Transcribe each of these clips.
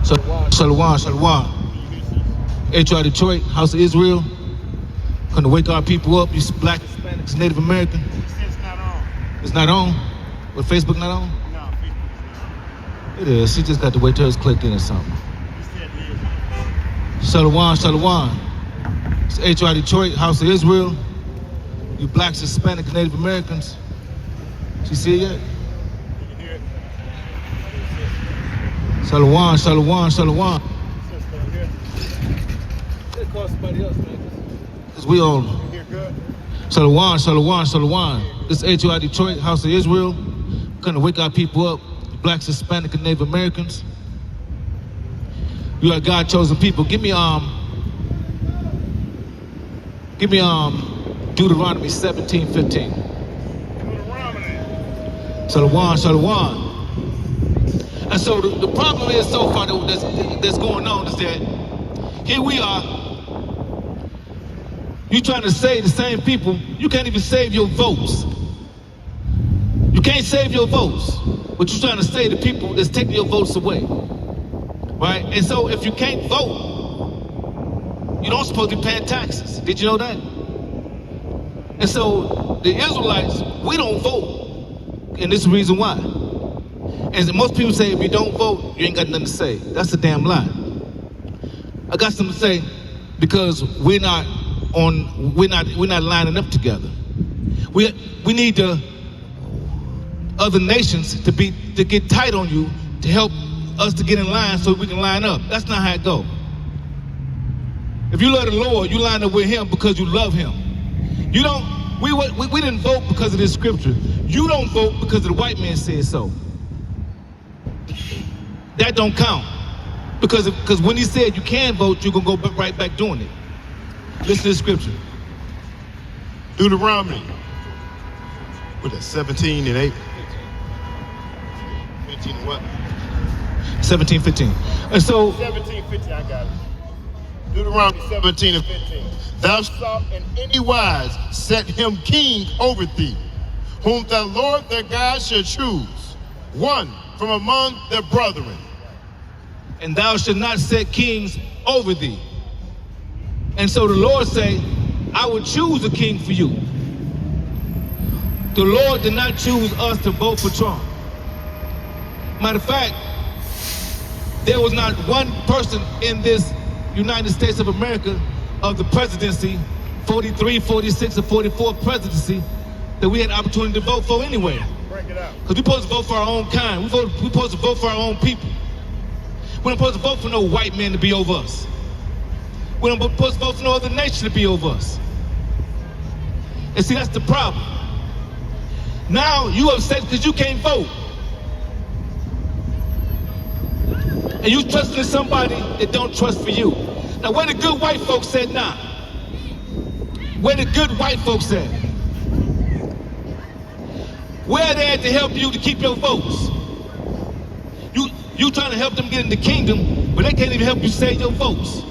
Shalom, shalom. HOI Detroit, House of Israel. Gonna wake our people up, you black, Hispanics, Native American. It's not on. It's not on? With Facebook not on? No, Facebook It is. She just got to wait till it's clicked in or something. is not. You said it is. Shalom, shalom. It's HOI Detroit, House of Israel. You blacks, Hispanic, Native Americans. She see it yet? Did you hear it? Shalom, shalom, shalom. Sister, you hear it? They call somebody else, man. Cause we all. You hear good? Shalom, shalom, shalom. This is HOI Detroit, House of Israel. Gonna wake our people up, blacks, Hispanic, and Native Americans. You are God chosen people. Give me Deuteronomy 17:15. Shalom, shalom. And so the problem is so far that's going on is that here we are. You trying to save the same people. You can't even save your votes. You can't save your votes, but you're trying to save the people that's taking your votes away. Right? And so if you can't vote, you don't supposed to be paying taxes. Did you know that? And so the Israelites, we don't vote. And this is the reason why. And most people say if you don't vote, you ain't got nothing to say. That's a damn lie. I got something to say because we're not lining up together. We need the other nations to get tight on you to help us to get in line so we can line up. That's not how it go. If you love the Lord, you line up with him because you love him. You don't. We didn't vote because of this scripture. You don't vote because the white man said so. That don't count. Because when he said you can vote, you're going to go right back doing it. Listen to the scripture. Deuteronomy. What is that, 17 and 8? 15 and what? 17:15. And so 17, 15, I got it. Deuteronomy 17 and 15. Thou shalt in any wise set him king over thee, whom the Lord their God shall choose, one from among their brethren. and thou shalt not set kings over thee. And so the Lord say, I will choose a king for you. The Lord did not choose us to vote for Trump. Matter of fact, there was not one person in this United States of America of the presidency, 43, 46, or 44 presidency, that we had opportunity to vote for anyway. Break it out. Because we're supposed to vote for our own kind. We're supposed to vote for our own people. We're not supposed to vote for no white man to be over us. We're not supposed to vote for no other nation to be over us. And see, that's the problem. Now you upset because you can't vote. And you trusting in somebody that don't trust for you. Now where the good white folks at now? Where the good white folks at? Where are they at to help you to keep your votes? You trying to help them get in the kingdom, but they can't even help you save your votes.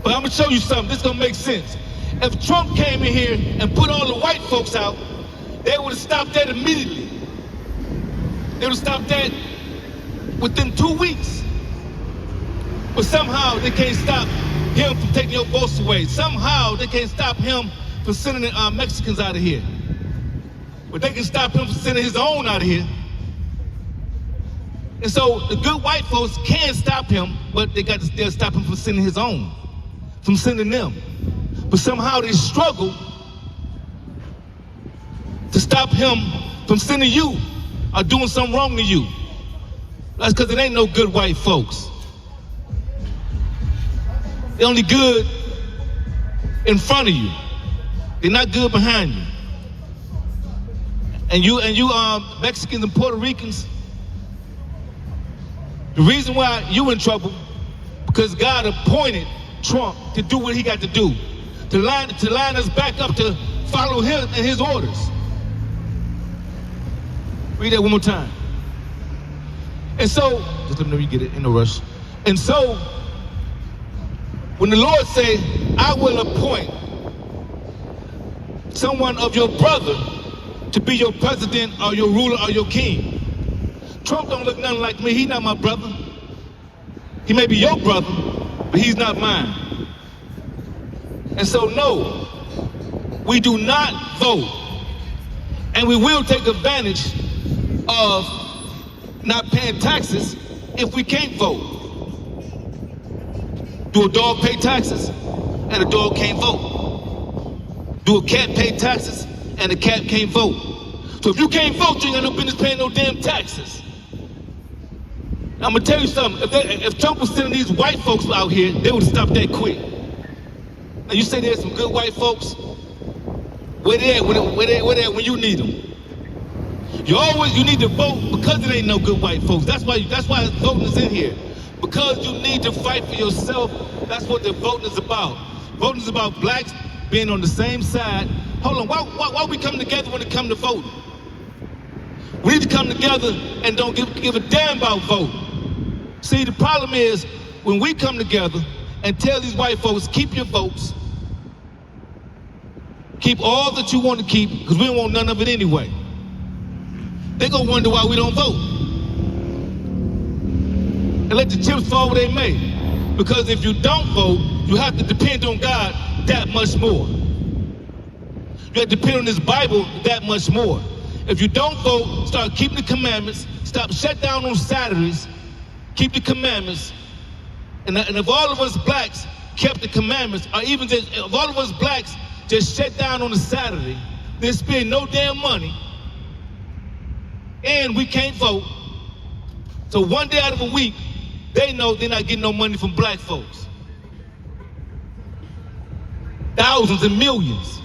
But I'm gonna show you something, this is gonna make sense. If Trump came in here and put all the white folks out, they would have stopped that immediately. They would have stopped that within 2 weeks. But somehow they can't stop him from taking your votes away. Somehow they can't stop him from sending Mexicans out of here. But they can stop him from sending his own out of here. And so the good white folks can stop him, but they'll stop him from sending his own, from sending them. But somehow they struggle to stop him from sending you or doing something wrong to you. That's because it ain't no good white folks. They're only good in front of you. They're not good behind you. And you Mexicans and Puerto Ricans, the reason why you in trouble, because God appointed Trump to do what he got to do, to line us back up to follow him and his orders. Read that one more time. And so, just let me know you get it, in no rush. And so, when the Lord say, I will appoint someone of your brother to be your president or your ruler or your king. Trump don't look nothing like me. He not my brother. He may be your brother, but he's not mine. And so no, we do not vote. And we will take advantage of not paying taxes if we can't vote. Do a dog pay taxes and a dog can't vote? Do a cat pay taxes and a cat can't vote? So if you can't vote, you ain't got no business paying no damn taxes. I'm gonna tell you something. If Trump was sending these white folks out here, they would have stopped that quick. Now you say there's some good white folks. Where they at? Where they at when you need them? You need to vote because there ain't no good white folks. That's why voting is in here. Because you need to fight for yourself. That's what the voting is about. Voting is about blacks being on the same side. Hold on, why we come together when it comes to voting? We need to come together and don't give a damn about voting. See, the problem is when we come together and tell these white folks, keep your votes, keep all that you want to keep, because we don't want none of it anyway. They're gonna wonder why we don't vote. And let the chips fall where they may. Because if you don't vote, you have to depend on God that much more. You have to depend on this Bible that much more. If you don't vote, start keeping the commandments, stop shut down on Saturdays, keep the commandments. And if all of us blacks kept the commandments, or even if all of us blacks just shut down on a Saturday, they spend no damn money, and we can't vote. So one day out of a week, they know they're not getting no money from black folks. Thousands and millions.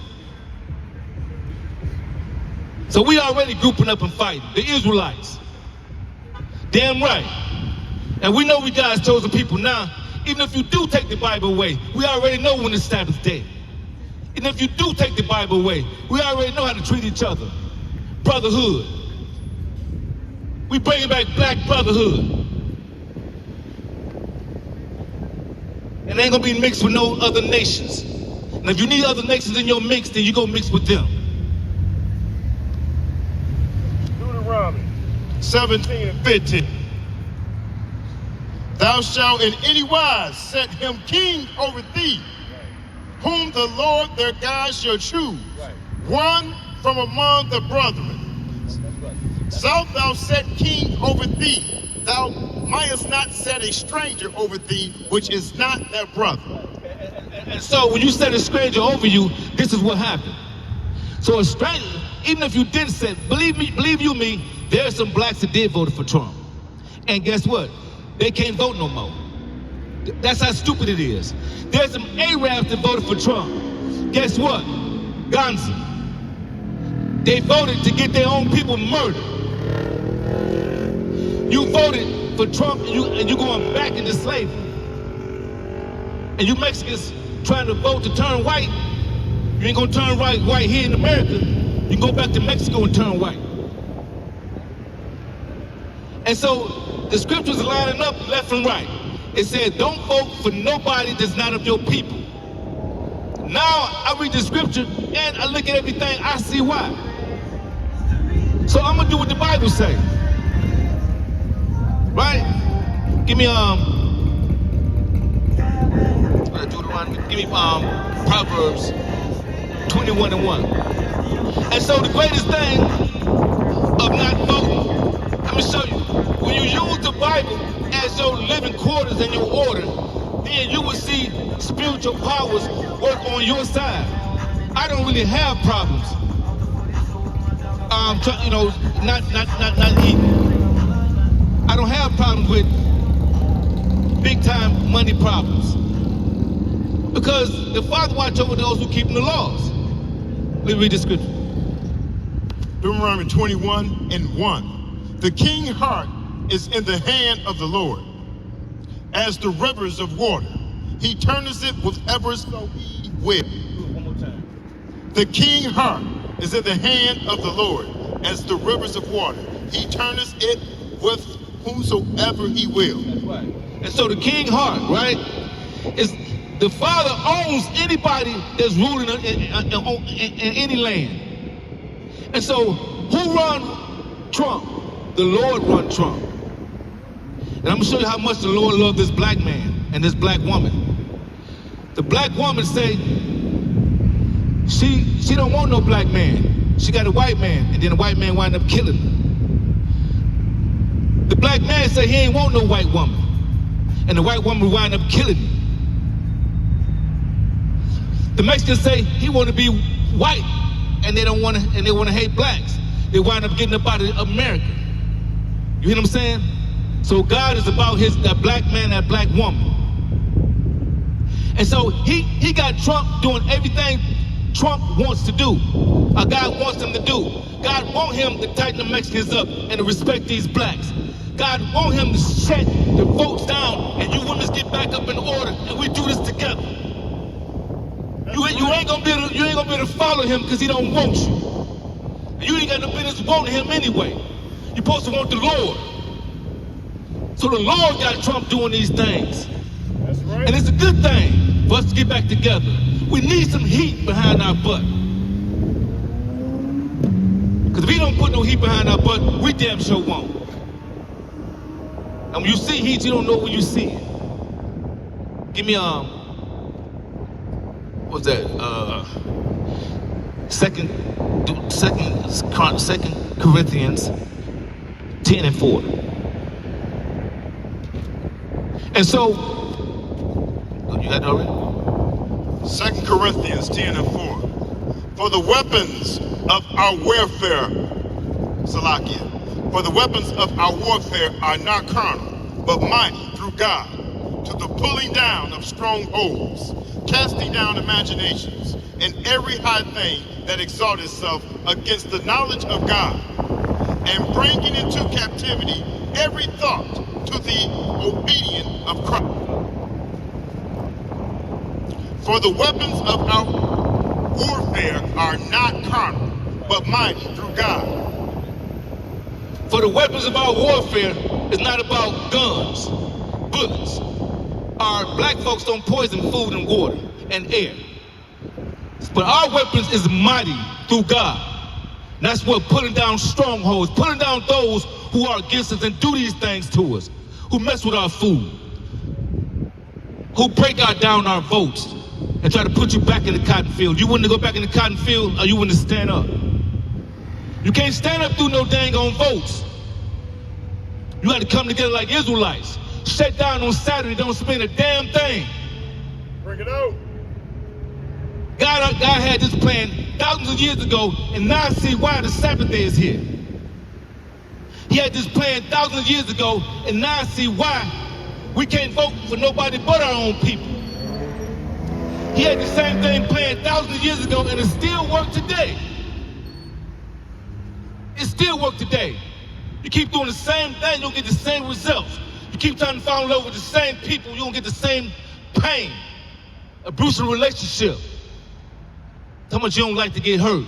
So we already grouping up and fighting. The Israelites. Damn right. And we know we God's chosen people now. Even if you do take the Bible away, we already know when it's Sabbath day. And if you do take the Bible away, we already know how to treat each other. Brotherhood. We bringing back black brotherhood. And they ain't gonna be mixed with no other nations. And if you need other nations in your mix, then you go mix with them. Deuteronomy 17 and 15. Thou shalt in any wise set him king over thee, whom the Lord their God shall choose, one from among the brethren. Shalt thou set king over thee, thou mightest not set a stranger over thee, which is not their brother. And so when you set a stranger over you, this is what happened. So a stranger, even if you didn't set, believe you me, there are some blacks that did vote for Trump. And guess what? They can't vote no more. That's how stupid it is. There's some Arabs that voted for Trump. Guess what? Gonza. They voted to get their own people murdered. You voted for Trump and you going back into slavery. And you Mexicans trying to vote to turn white. You ain't gonna turn white here in America. You can go back to Mexico and turn white. And so the scriptures are lining up left and right. It says, don't vote for nobody that's not of your people. Now I read the scripture and I look at everything, I see why. So I'm gonna do what the Bible say. Right? Give me Proverbs 21 and 1. And so the greatest thing of not voting, let me show you. When you use the Bible as your living quarters and your order, then you will see spiritual powers work on your side. I don't really have problems. Not eating. I don't have problems with big time money problems. Because the Father watch over those who keep the laws. Let me read the scripture. Deuteronomy 21 and 1. The king's heart is in the hand of the Lord, as the rivers of water. He turneth it whitherso so he will. One more time. The king's heart is in the hand of the Lord, as the rivers of water. He turneth it with whomsoever he will. That's right. And so the king's heart, right, is the Father owns anybody that's ruling in any land. And so who run Trump? The Lord run Trump. And I'm gonna show you how much the Lord loved this black man and this black woman. The black woman say she don't want no black man. She got a white man, and then the white man wind up killing her. The black man say he ain't want no white woman, and the white woman wind up killing him. The Mexicans say he want to be white, and they want to hate blacks. They wind up getting up out of America. You hear what I'm saying? So God is about that black man, that black woman. And so he got Trump doing everything Trump wants to do, or God wants him to do. God want him to tighten the Mexicans up and to respect these blacks. God want him to shut the votes down, and you women get back up in order, and we do this together. You ain't gonna be able to follow him because he don't want you. And you ain't got no business wanting him anyway. You're supposed to want the Lord. So the Lord got Trump doing these things. That's right. And it's a good thing for us to get back together. We need some heat behind our butt. Because if he don't put no heat behind our butt, we damn sure won't. And when you see heat, you don't know when you see it. Give me what's that? Second Corinthians 10:4. And so, you got it already? 2 Corinthians 10:4. For the weapons of our warfare, Salakia, for the weapons of our warfare are not carnal, but mighty through God, to the pulling down of strongholds, casting down imaginations, and every high thing that exalts itself against the knowledge of God, and bringing into captivity every thought to the obedience of Christ. For the weapons of our warfare are not carnal, but mighty through God. For the weapons of our warfare is not about guns, bullets. Our black folks don't poison food and water and air. But our weapons is mighty through God. That's what pulling down strongholds, pulling down those who are against us and do these things to us, who mess with our food, who break down our votes and try to put you back in the cotton field. You wouldn't go back in the cotton field, or you wouldn't stand up. You can't stand up through no dang on votes. You got to come together like Israelites. Shut down on Saturday, don't spend a damn thing. Bring it out. God had this plan thousands of years ago, and now I see why the Sabbath day is here. He had this plan thousands of years ago, and now I see why we can't vote for nobody but our own people. He had the same thing planned thousands of years ago, and it still works today. It still works today. You keep doing the same thing, you'll get the same results. You keep trying to fall in love with the same people, you'll get the same pain. A bruising relationship. How much you don't like to get hurt?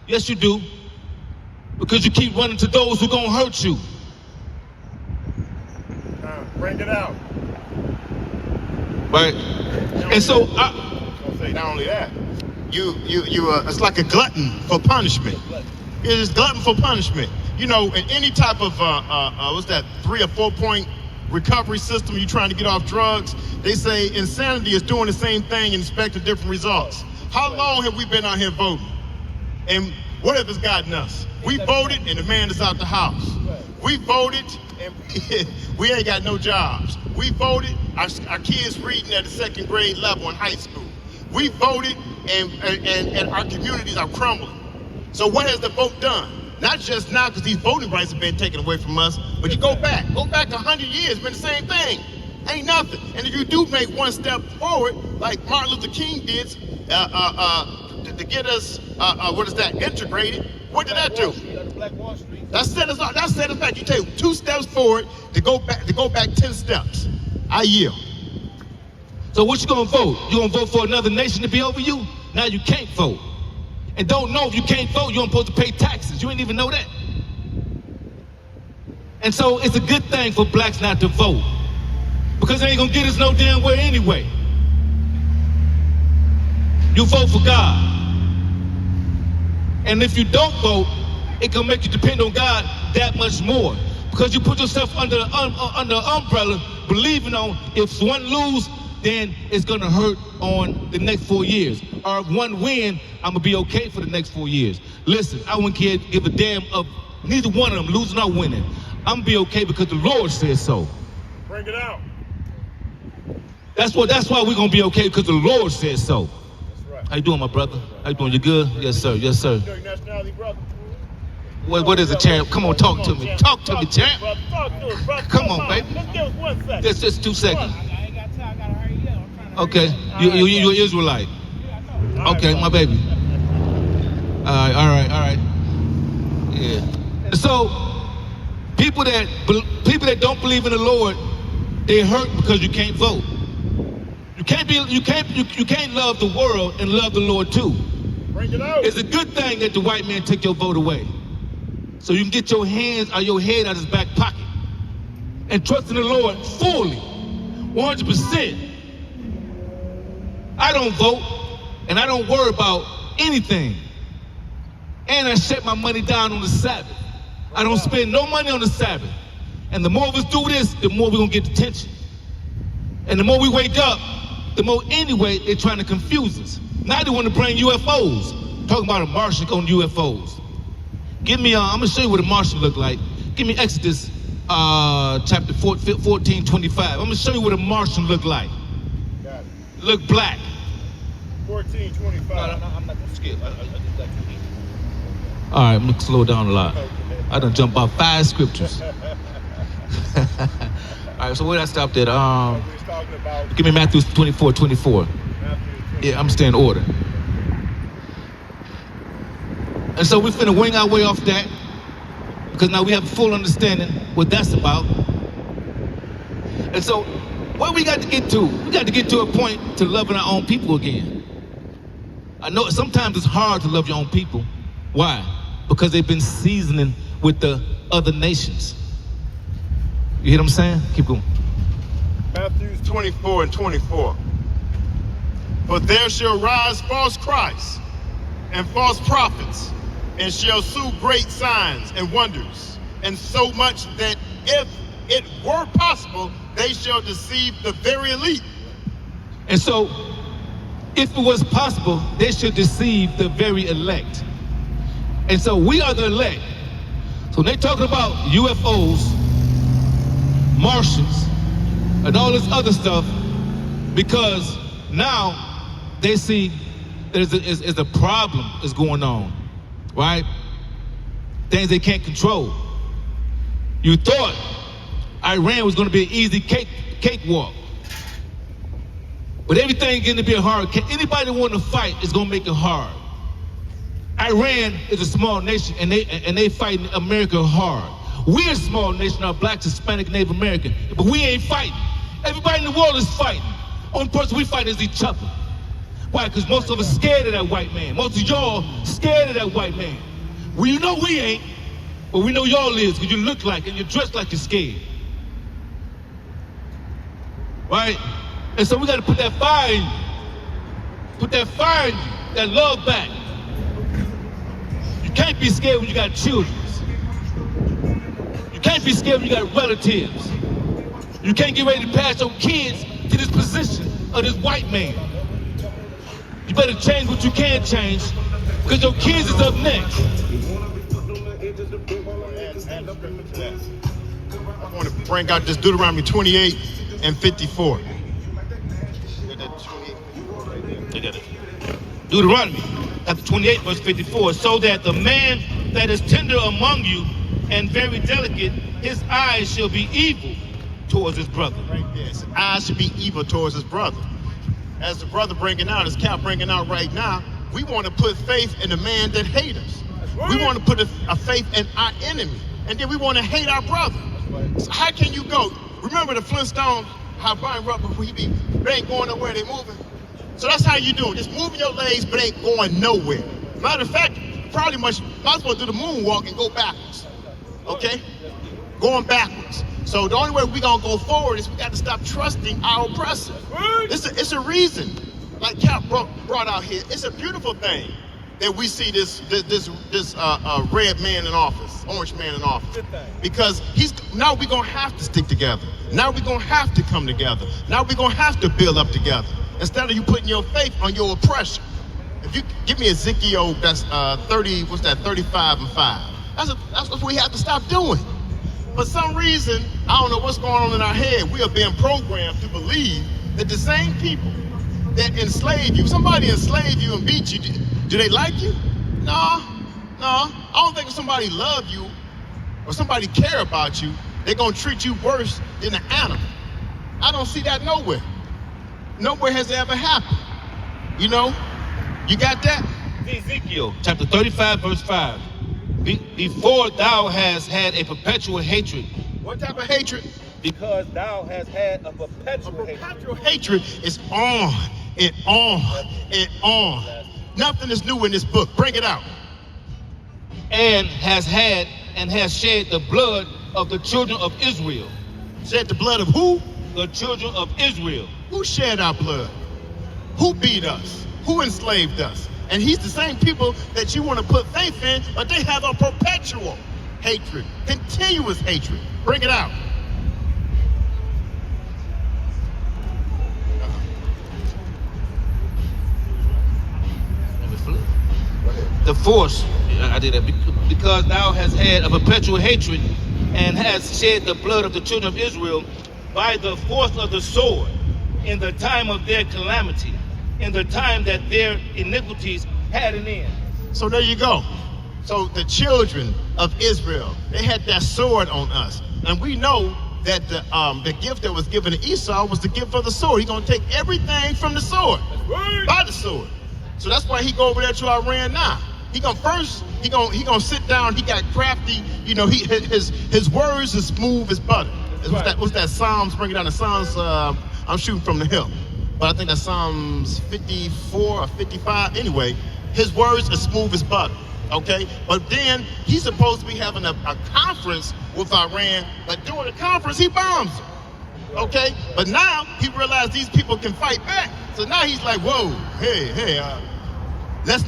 Yes, you do. Because you keep running to those who gonna hurt you. Bring it out. Right? And so Not only that, it's like a glutton for punishment. It is glutton for punishment. You know, in any type of what's that, 3 or 4 point recovery system, you're trying to get off drugs, they say insanity is doing the same thing and expecting different results. How long have we been out here voting? And what have it's gotten us? We voted and the man is out the house. We voted and we ain't got no jobs. We voted, our kids reading at the 2nd grade level in high school. We voted and our communities are crumbling. So what has the vote done? Not just now because these voting rights have been taken away from us, but you go back 100 years, it's been the same thing. Ain't nothing. And if you do make one step forward, like Martin Luther King did, to get us, integrated, what did that do? That set us back. You take 2 steps forward to go back 10 steps. I yield. So what you gonna vote? You gonna vote for another nation to be over you? Now you can't vote. And don't know if you can't vote, you ain't supposed to pay taxes. You ain't even know that. And so it's a good thing for blacks not to vote, because they ain't gonna get us no damn way anyway. You vote for God. And if you don't vote, it can make you depend on God that much more. Because you put yourself under an umbrella, believing on if one lose, then it's gonna hurt on the next 4 years. Or if one win, I'm gonna be okay for the next 4 years. Listen, I wouldn't give a damn of neither one of them losing or winning. I'm gonna be okay because the Lord says so. Bring it out. That's why we're gonna be okay because the Lord says so. That's right. How you doing, my brother? How you doing? You good? Yes, sir. Yes, sir. You know your nationality, brother? What is it, champ? Come on, talk to me. Talk to me, champ. Talk to us, brother. Come on, baby. Let's give us 1 second. Just 2 seconds. I ain't got time. I gotta hurry up. I'm trying to Okay. hurry up. You Israelite. Yeah, I know. Okay, my baby. All right. Yeah. So people that don't believe in the Lord, they hurt because you can't vote. You can't love the world and love the Lord too. Bring it out. It's a good thing that the white man took your vote away, so you can get your hands or your head out of his back pocket and trust in the Lord fully, 100%. I don't vote and I don't worry about anything. And I shut my money down on the Sabbath. I don't spend no money on the Sabbath. And the more of us do this, the more we're gonna get attention. And the more we wake up, the more anyway they're trying to confuse us. Now they want to bring UFOs. Talking about a Martian on UFOs. Give me, I'm gonna show you what a Martian look like. Give me Exodus chapter 14, 25. I'm gonna show you what a Martian look like. Got it. Look black. 14:25. I'm not gonna skip. I just like to eat. All right, I'm gonna slow down a lot. I done jump about 5 scriptures. All right, so where did I stop at? We was talking about Give me Matthew 24. Matthew 20. Yeah, I'm staying in order. And so we're finna wing our way off that because now we have a full understanding what that's about. And so what we got to get to? We got to get to a point to loving our own people again. I know sometimes it's hard to love your own people. Why? Because they've been seasoning with the other nations. You hear what I'm saying? Keep going. Matthew 24:24. For there shall rise false Christs and false prophets, and shall sue great signs and wonders, and so much that if it were possible, they shall deceive the very elite. And so, if it was possible, they should deceive the very elect. And so we are the elect. So when they're talking about UFOs, Martians, and all this other stuff, because now they see there's a problem is going on, right? Things they can't control. You thought Iran was going to be an easy cakewalk, but everything going to be hard. Anybody that want to fight is going to make it hard. Iran is a small nation, and they fighting America hard. We're a small nation, our blacks, Hispanic, Native American, but we ain't fighting. Everybody in the world is fighting. Only person we fight is each other. Why? Because most of us scared of that white man. Most of y'all scared of that white man. Well, you know we ain't, but we know y'all is because you look like and you dress like you're scared. Right? And so we got to put that fire in you. Put that fire in you, that love back. You can't be scared when you got children. You can't be scared when you got relatives. You can't get ready to pass your kids to this position of this white man. You better change what you can change, because your kids is up next. I want to bring out this Deuteronomy 28:54. Deuteronomy chapter 28, verse 54. So that the man that is tender among you and very delicate, his eyes shall be evil towards his brother. Right there. His eyes should be evil towards his brother. As the brother bringing out, as Cap bringing out right now, we want to put faith in the man that hates us. Right. We want to put a faith in our enemy. And then we want to hate our brother. Right. So how can you go? Remember the Flintstones, how Brian Rupper, they ain't going nowhere, they moving. So that's how you do it. Just moving your legs, but ain't going nowhere. Matter of fact, probably might as well do the moonwalk and go backwards. Okay? Going backwards. So the only way we gonna go forward is we got to stop trusting our oppressor. It's a reason, like Cap brought out here. It's a beautiful thing that we see this red man in office, orange man in office. Good thing. Because now we're gonna have to stick together. Now we're gonna have to come together. Now we're gonna have to build up together. Instead of you putting your faith on your oppression. If you give me Ezekiel, that's 35 and 5. That's what we have to stop doing. For some reason, I don't know what's going on in our head. We are being programmed to believe that the same people that enslave you, somebody enslaved you and beat you, do they like you? No. I don't think if somebody love you or somebody care about you, they're gonna treat you worse than an animal. I don't see that nowhere. Nowhere has it ever happened. You know? You got that? Ezekiel chapter 35, verse 5. Before thou hast had a perpetual hatred. What type of hatred? Because thou hast had a perpetual hatred. Perpetual hatred is on and on and on. Nothing is new in this book. Bring it out. And has shed the blood of the children of Israel. Shed the blood of who? The children of Israel. Who shed our blood? Who beat us? Who enslaved us? And he's the same people that you want to put faith in, but they have a perpetual hatred, continuous hatred. Bring it out. The force, I did that, because thou hast had a perpetual hatred and hast shed the blood of the children of Israel by the force of the sword in the time of their calamity, in the time that their iniquities had an end. So there you go. So the children of Israel, they had that sword on us. And we know that the gift that was given to Esau was the gift of the sword. He's gonna take everything from the sword, by the sword. So that's why he go over there to Iran now. He gonna sit down. He got crafty. You know, his words is smooth as butter. What's that Psalms? Bring it down to Psalms. I'm shooting from the hip, but I think that's Psalms 54 or 55. Anyway, his words are smooth as butter. Okay, but then he's supposed to be having a conference with Iran, but during the conference he bombs them. Okay, but now he realized these people can fight back. So now he's like, whoa, hey, let's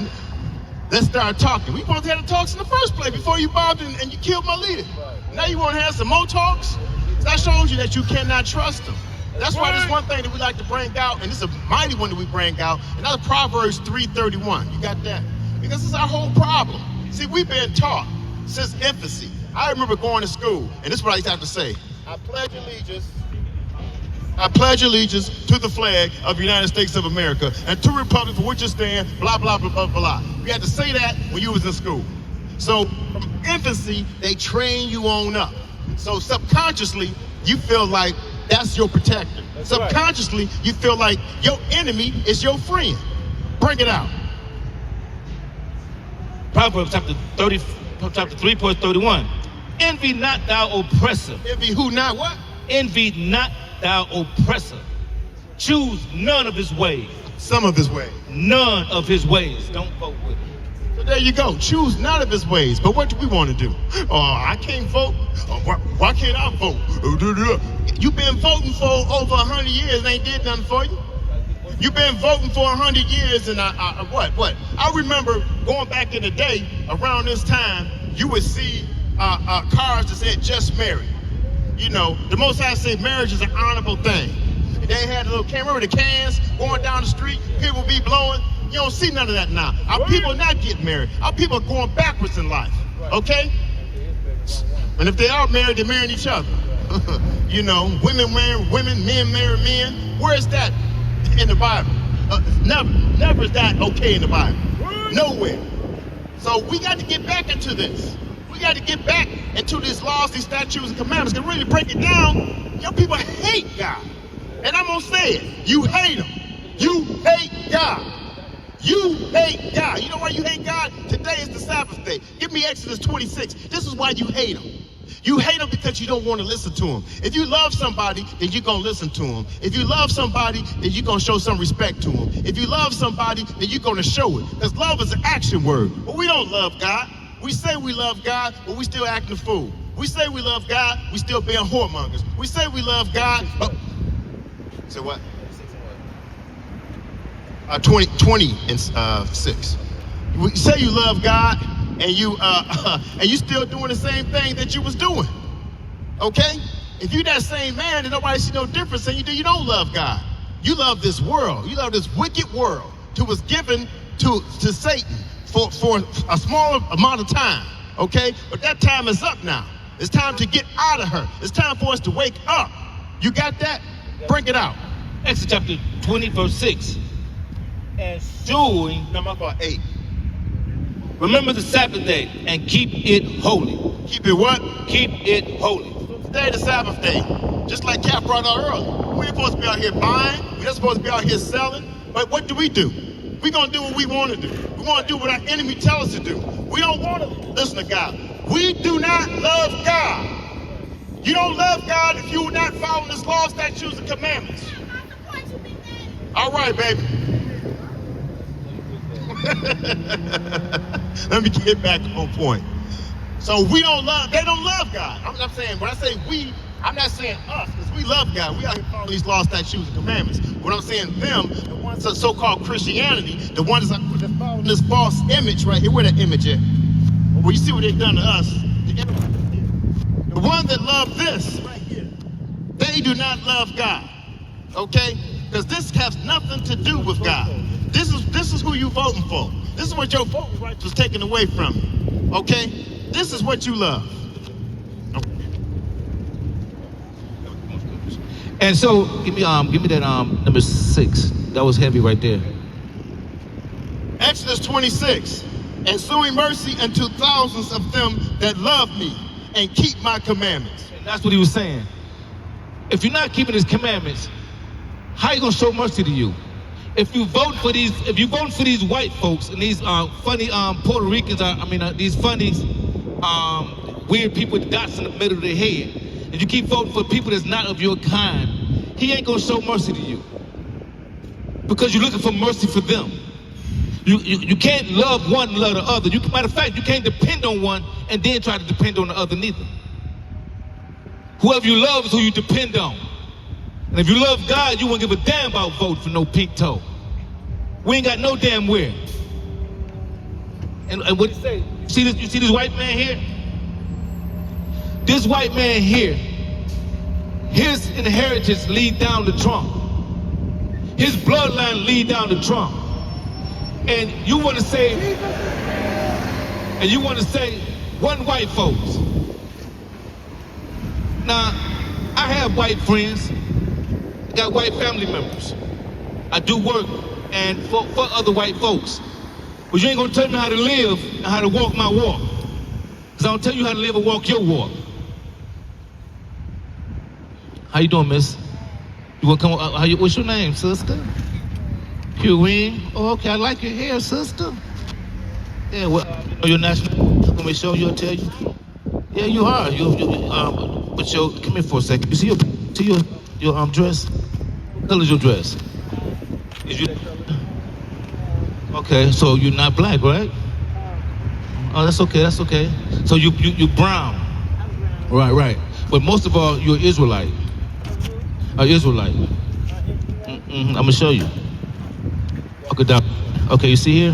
start talking. We supposed to have the talks in the first place before you bombed and you killed my leader. Now you want to have some more talks? That shows you that you cannot trust them. That's why this one thing that we like to bring out, and this is a mighty one that we bring out, and that's Proverbs 3:31. You got that? Because it's our whole problem. See, we've been taught since infancy. I remember going to school, and this is what I used to have to say. I pledge allegiance to the flag of the United States of America and to the republic for which it stands, blah, blah, blah, blah, blah. You had to say that when you was in school. So from infancy, they train you on up. So subconsciously, you feel like that's your protector. That's subconsciously, right. You feel like your enemy is your friend. Bring it out. Proverbs chapter 3, verse 31. Envy not thou oppressor. Envy who not what? Envy not thou oppressor. Choose none of his ways. Some of his ways. None of his ways. Don't vote with him. So there you go. Choose none of his ways. But what do we want to do? I can't vote. Why can't I vote? You've been voting for over 100 years and ain't did nothing for you. You've been voting for 100 years and what? I remember going back in the day, around this time, you would see cars that said just married. You know, the Most High said marriage is an honorable thing. They had a little camera with the cans going down the street, people be blowing. You don't see none of that now. Our people not getting married. Our people are going backwards in life, okay? And if they are married, they're marrying each other. You know, women marry women, men marry men. Where is that in the Bible? Never is that okay in the Bible. Nowhere. So we got to get back into this. We got to get back into these laws, these statutes and commandments, and really break it down. Your people hate God. And I'm going to say it. You hate him. You hate God. You hate God. You know why you hate God? Today is the Sabbath day. Give me Exodus 26. This is why you hate him. You hate him because you don't want to listen to him. If you love somebody, then you're going to listen to him. If you love somebody, then you're going to show some respect to him. If you love somebody, then you're going to show it. Because love is an action word. But we don't love God. We say we love God, but we still acting a fool. We say we love God, we still being whoremongers. We say we love God, but... So what? 20 and 6. say you love God and you still doing the same thing that you was doing. Okay? If you that same man and nobody see no difference in you don't love God. You love this world. You love this wicked world that was given to Satan for a small amount of time. Okay? But that time is up now. It's time to get out of her. It's time for us to wake up. You got that? Bring it out. Exodus chapter 20, verse 6. And doing, No, my fault, 8. remember the Sabbath day and keep it holy. Keep it what? Keep it holy. Today the Sabbath day. Just like Cap brought out earlier. We ain't supposed to be out here buying. We're not supposed to be out here selling. But what do? We gonna do what we want to do. We want to do what our enemy tell us to do. We don't want to listen to God. We do not love God. You don't love God if you're not following His laws, statutes, and commandments. All right, baby. Let me get back on point. So they don't love God. I'm not saying, when I say we, I'm not saying us, because we love God. We out here following these laws, statutes, and commandments. What I'm saying, them, the ones that so-called Christianity, the ones that following this false image right here. Where that image at? Well, you see what they've done to us. The ones that love this right here, they do not love God. Okay? Because this has nothing to do with God. This is who you voting for. This is what your voting rights was taken away from you. Okay? This is what you love. And so give me that number 6. That was heavy right there. Exodus 26. And showing mercy unto thousands of them that love me and keep my commandments. And that's what he was saying. If you're not keeping his commandments, how you gonna show mercy to you? If you vote for these white folks and these funny Puerto Ricans, these funny weird people with dots in the middle of their head, and you keep voting for people that's not of your kind, he ain't gonna show mercy to you because you're looking for mercy for them. You can't love one and love the other. Matter of fact, you can't depend on one and then try to depend on the other neither. Whoever you love is who you depend on. And if you love God, you won't give a damn about voting for no pink toe. We ain't got no damn where. And what he say? You see this white man here? This white man here, his inheritance lead down to Trump. His bloodline lead down to Trump. And you want to say one white folks. Now, I have white friends, I got white family members. I do work and for other white folks. But you ain't gonna tell me how to live and how to walk my walk. Because I don't tell you how to live or walk your walk. How you doing, miss? You wanna come, what's your name, sister? Queen. Oh, okay, I like your hair, sister. Yeah, well, you know your national, let me show you, I'll tell you. Yeah, you are. But come here for a second. You see your dress? What color is your dress? Okay, so you're not black, right? Oh, that's okay. So you brown. Right. But most of all, you're Israelite. Israelite. I'm gonna show you. Okay, you see here?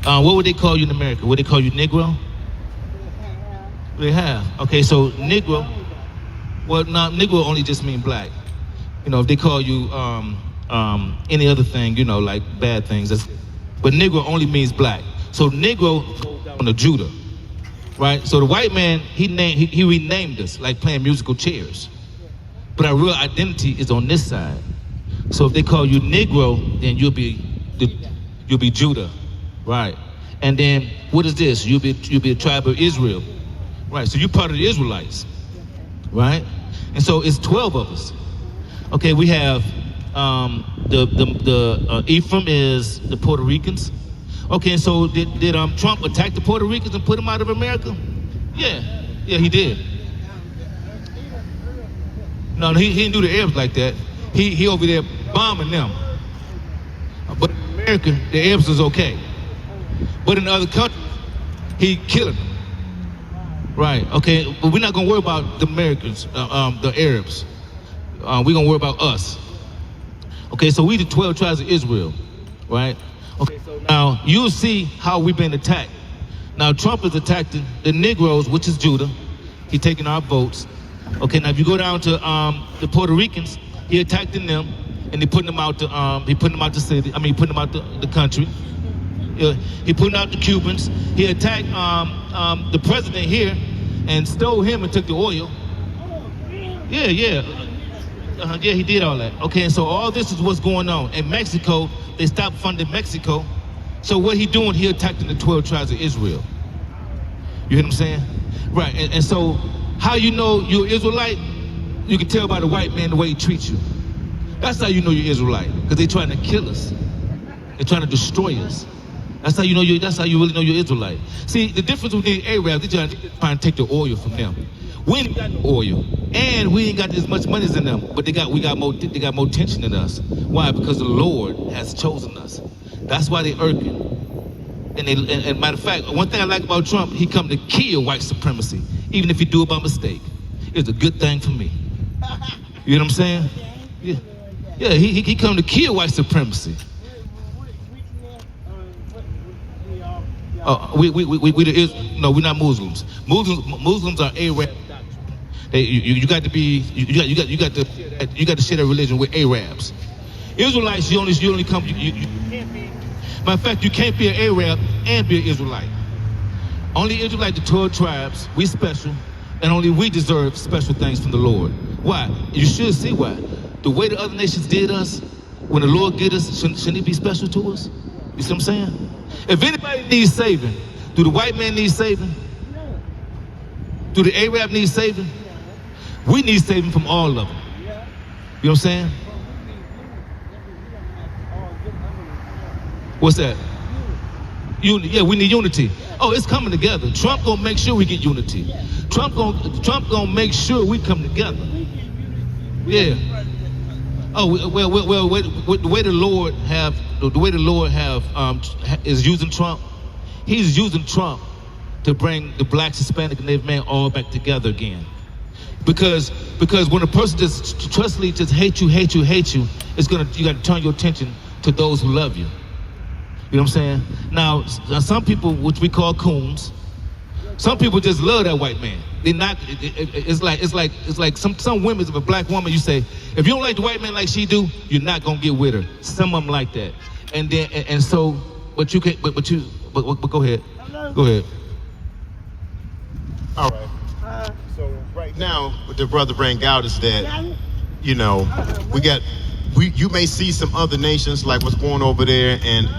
What would they call you in America? Would they call you Negro? They have. Okay, so Negro. Well, now Negro only just mean black. You know, if they call you any other thing, you know, like bad things. But Negro only means black. So Negro goes down to Judah, right? So the white man, he renamed us like playing musical chairs. But our real identity is on this side. So if they call you Negro, then you'll be Judah, right? And then what is this? You'll be a tribe of Israel, right? So you're part of the Israelites, right? And so it's 12 of us. Okay, we have Ephraim is the Puerto Ricans. Okay, and so did Trump attack the Puerto Ricans and put them out of America? Yeah, he did. No, he didn't do the Arabs like that. He over there bombing them. But in America, the Arabs is okay. But in other countries, he killing them. Right, okay, but we're not gonna worry about the Americans, the Arabs. We're gonna worry about us. Okay, so we the 12 tribes of Israel, right? Okay, so now you'll see how we've been attacked. Now Trump is attacking the Negroes, which is Judah. He's taking our votes. Okay, now if you go down to the Puerto Ricans, he attacking them, and he putting them out to the city. I mean, putting them out the country. He putting out the Cubans. He attacked the president here, and stole him and took the oil. Yeah, he did all that. Okay, and so all this is what's going on. In Mexico, they stopped funding Mexico. So what he doing, he attacking the 12 tribes of Israel. You hear what I'm saying? Right, and so how you know you're Israelite? You can tell by the white man the way he treats you. That's how you know you're Israelite, because they're trying to kill us. They're trying to destroy us. That's how you know that's how you really know you're Israelite. See, the difference with the Arabs, they're trying to take the oil from them. We ain't got no oil, and we ain't got as much money as in them, but they got more tension than us. Why? Because the Lord has chosen us. That's why they irking. And matter of fact, one thing I like about Trump, he come to kill white supremacy, even if he do it by mistake. It's a good thing for me. You know what I'm saying? Yeah, he come to kill white supremacy. We're not Muslims. Muslims are Arab. You got to share that religion with Arabs. Israelites, you only come. Matter of fact, you can't be an Arab and be an Israelite. Only Israelite, the 12 tribes, we special, and only we deserve special things from the Lord. Why? You should see why. The way the other nations did us, when the Lord did us, shouldn't he be special to us? You see what I'm saying? If anybody needs saving, do the white man need saving? Do the Arab need saving? We need saving from all of them. You know what I'm saying? What's that? Yeah, we need unity. Oh, it's coming together. Trump gonna make sure we get unity. Trump gonna make sure we come together. Yeah. Oh well. The way the Lord is using Trump, he's using Trump to bring the Black, Hispanic, and Native man all back together again. Because when a person just trustfully just hate you, you got to turn your attention to those who love you. You know what I'm saying? Now some people, which we call coons, some people just love that white man. They're not. It's like some women. If a black woman, you say, if you don't like the white man like she do, you're not gonna get with her. Some of them like that. And then but you can. But go ahead. Go ahead. All right. So right now, what the brother bring out is that, you may see some other nations like what's going over there and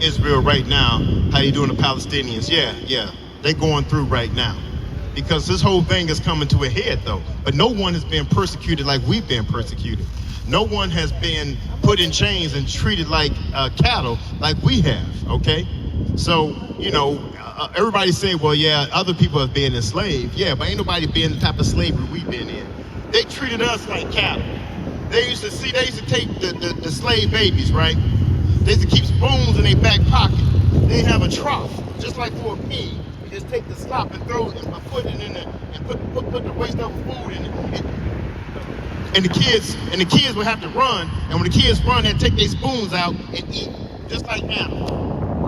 Israel right now. How you doing, the Palestinians? Yeah, they going through right now, because this whole thing is coming to a head though. But no one has been persecuted like we've been persecuted. No one has been put in chains and treated like cattle like we have. Okay, so everybody say, well, yeah, other people have been enslaved. Yeah, but ain't nobody been the type of slavery we've been in. They treated us like cattle. They used to take the slave babies, right? They used to keep spoons in their back pocket. They have a trough, just like for a pig. You just take the slop and throw it and put it in there and put the waste of food in it. And the kids would have to run, and when the kids run, they'd take their spoons out and eat, just like animals.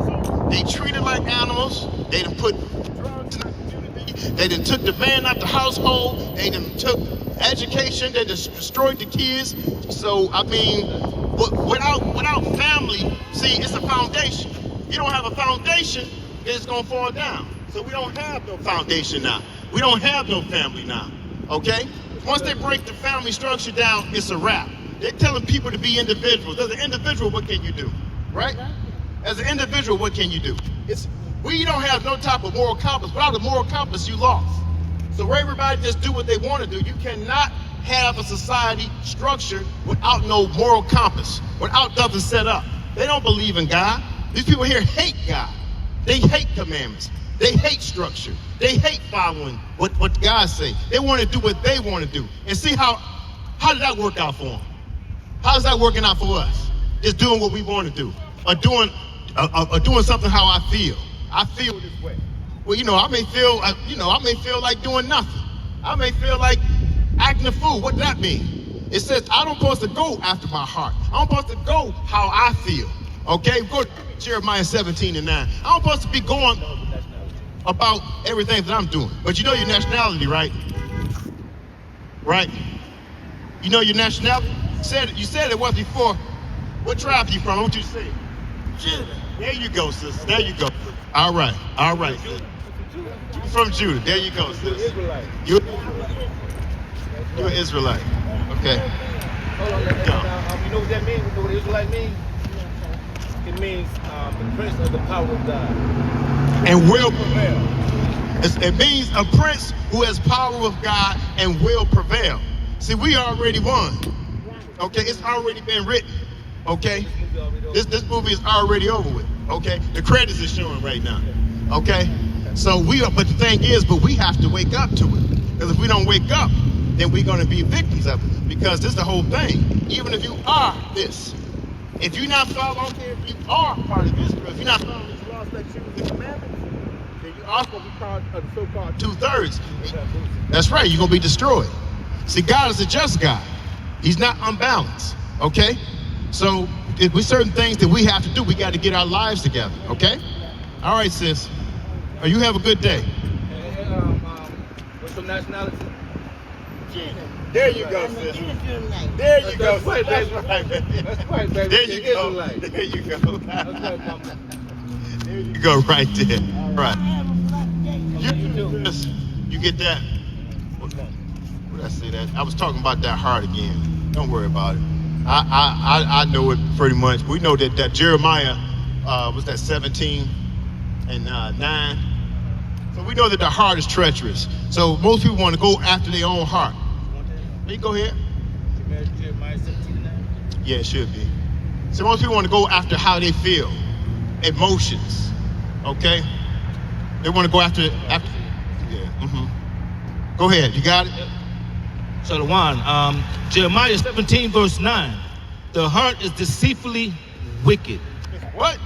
So they treated like animals. They done put drugs in the community. They done took the man out the household. They done took education. They just destroyed the kids. So I mean, without family, see, it's a foundation. You don't have a foundation, it's gonna fall down. So we don't have no foundation now. We don't have no family now. Okay? Once they break the family structure down, it's a wrap. They're telling people to be individuals. As an individual, what can you do? Right? As an individual, what can you do? We don't have no type of moral compass. Without a moral compass, you lost. So where everybody just do what they want to do, you cannot have a society structure without no moral compass, without nothing set up. They don't believe in God. These people here hate God. They hate commandments. They hate structure. They hate following what God say. They want to do what they want to do. And see how did that work out for them? How's that working out for us? Just doing what we want to do, or doing something how I feel. I feel this way. Well, I may feel like doing nothing. I may feel like acting a fool. What does that mean? It says I don't supposed to go after my heart. I'm supposed to go how I feel. Okay, go to Jeremiah 17:9. I'm supposed to be going about everything that I'm doing. But you know your nationality, right? Right? You know your nationality? You said it once before. What tribe you from? What you say? Judah. There you go, sis. There you go. All right. All right. You're from Judah. There you go, sis. You're an Israelite. Okay. Hold on, you know what that means? You know what Israelite means? It means the prince of the power of God. And will prevail. It means a prince who has power of God and will prevail. See, we already won. Okay, it's already been written. Okay, this movie is already over with. Okay, the credits are showing right now. Okay, so but the thing is, we have to wake up to it. Because if we don't wake up, then we're going to be victims of it. Because this is the whole thing. Even if you are this, if you're not following, I don't care if you are part of Israel, if you're not following these laws, statutes, and commandments, then you are going to be part of the so-called 2/3. That's right, you're going to be destroyed. See, God is a just God. He's not unbalanced, okay? So, with certain things that we have to do, we got to get our lives together, okay? All right, sis. You have a good day. What's your nationality? There you go, sis. There you go. That's right, baby. That's right, baby. There you go. There you go. There you go, right there. Right. You get that? What did I say that? I was talking about that heart again. Don't worry about it. I know it pretty much. We know that Jeremiah was that 17 and 9. So we know that the heart is treacherous. So most people want to go after their own heart. You go ahead. Jeremiah 17:9? Yeah, it should be. So most people want to go after how they feel, emotions. Okay? They want to go after. Yeah. Go ahead. You got it. So the one, Jeremiah 17 verse 9. The heart is deceitfully wicked. What?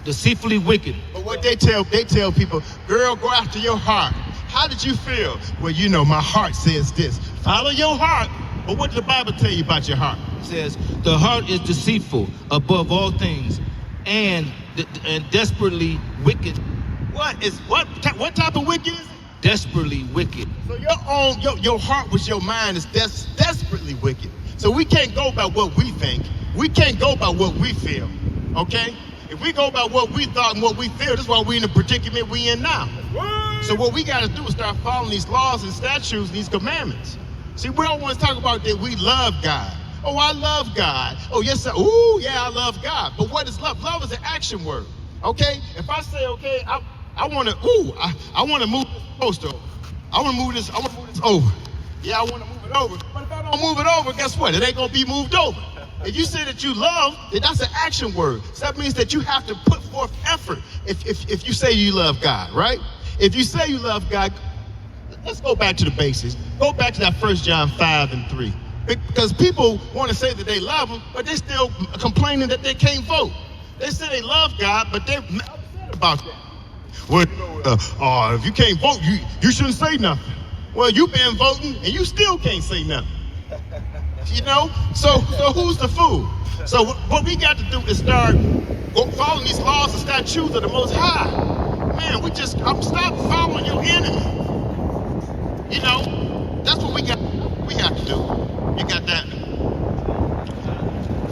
Deceitfully wicked. But what they tell people, girl, go after your heart. How did you feel? Well, you know, my heart says this. Follow your heart. But what did the Bible tell you about your heart? It says, the heart is deceitful above all things and desperately wicked. What type of wicked is it? Desperately wicked. So your heart with your mind is desperately wicked. So we can't go by what we think. We can't go by what we feel. Okay? If we go by what we thought and what we feel, that's why we're in the predicament we in now. So what we got to do is start following these laws and statutes and these commandments. See, we don't want to talk about that we love God. Oh, I love God. Oh, yes, sir. Ooh, yeah, I love God. But what is love? Love is an action word. Okay? If I say, okay, I want to move this post over. I want to move this over. Yeah, I want to move it over. But if I don't move it over, guess what? It ain't going to be moved over. If you say that you love, then that's an action word. So that means that you have to put forth effort if you say you love God, right? If you say you love God, let's go back to the basics. Go back to that 1 John 5:3. Because people want to say that they love him, but they're still complaining that they can't vote. They say they love God, but they're upset about that. Well, if you can't vote, you shouldn't say nothing. Well, you've been voting, and you still can't say nothing. You know? So who's the fool? So what we got to do is start following these laws and statutes of the Most High. Man, stop following your enemy. You know? That's what we have to do. You got that?